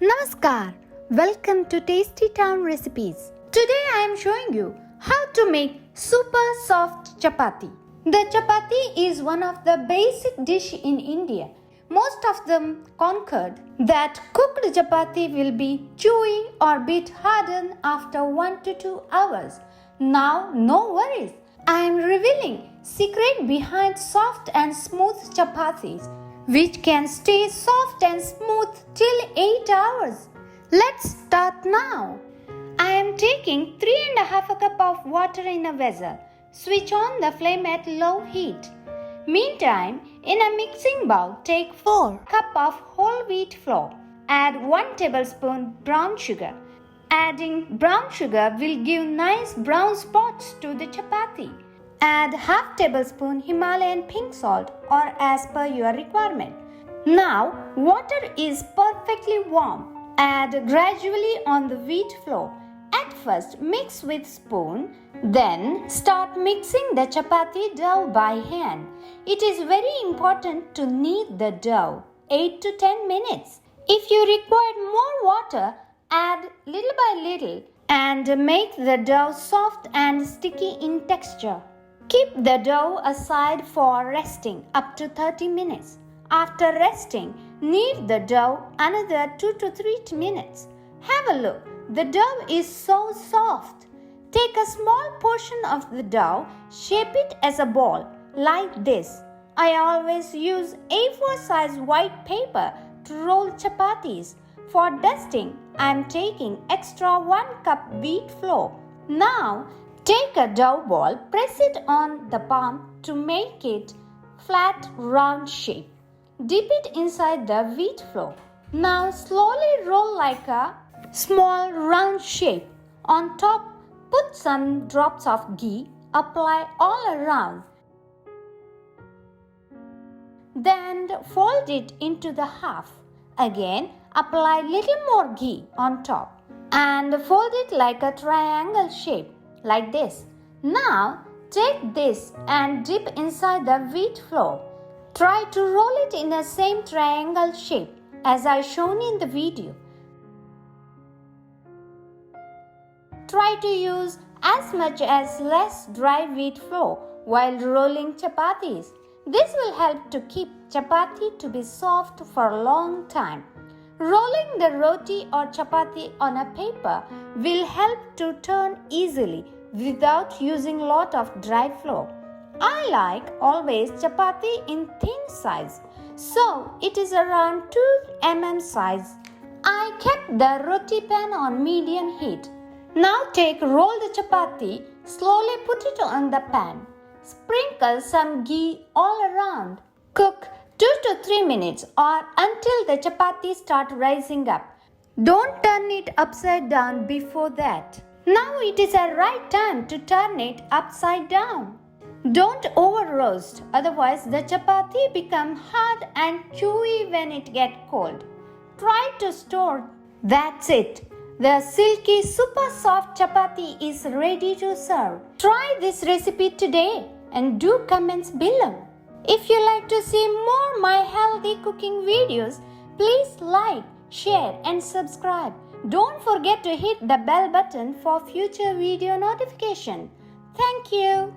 Namaskar, welcome to Tasty Town Recipes. Today I am showing you how to make super soft chapati. The chapati is one of the basic dish in India. Most of them concurred that cooked chapati will be chewy or bit hardened after 1 to 2 hours. Now no worries, I am revealing secret behind soft and smooth chapatis which can stay soft and smooth till 8 hours. Let's start now. I am taking 3.5 cup of water in a vessel. Switch on the flame at low heat. Meantime, in a mixing bowl, take 4 cup of whole wheat flour. Add 1 tablespoon brown sugar. Adding brown sugar will give nice brown spots to the chapati. Add half tablespoon Himalayan Pink salt or as per your requirement. Now water is perfectly warm. Add gradually on the wheat flour. At first mix with spoon, then start mixing the chapati dough by hand. It is very important to knead the dough 8 to 10 minutes. If you require more water, add little by little and make the dough soft and sticky in texture. Keep the dough aside for resting up to 30 minutes. After resting, knead the dough another 2 to 3 minutes. Have a look. The dough is so soft. Take a small portion of the dough, shape it as a ball like this. I always use A4 size white paper to roll chapatis. For dusting, I am taking extra 1 cup wheat flour. Now, take a dough ball, press it on the palm to make it flat round shape. Dip it inside the wheat flour. Now slowly roll like a small round shape. On top, put some drops of ghee. Apply all around. Then fold it into the half. Again, apply little more ghee on top and fold it like a triangle shape. Like this. Now take this and dip inside the wheat flour. Try to roll it in the same triangle shape as I shown in the video. Try to use as much as less dry wheat flour while rolling chapatis. This will help to keep chapati to be soft for a long time. Rolling the roti or chapati on a paper will help to turn easily without using lot of dry flour. I like always chapati in thin size, so it is around 2 mm size. I kept the roti pan on medium heat. Now take rolled chapati, slowly put it on the pan. Sprinkle some ghee all around. Cook 2 to 3 minutes or until the chapati start rising up. Don't turn it upside down before that. Now it is a right time to turn it upside down. Don't over roast, otherwise the chapati become hard and chewy when it get cold. Try to store. That's it. The silky super soft chapati is ready to serve. Try this recipe today and do comments below. If you like to see more my healthy cooking videos, please like, share and subscribe. Don't forget to hit the bell button for future video notification. Thank you.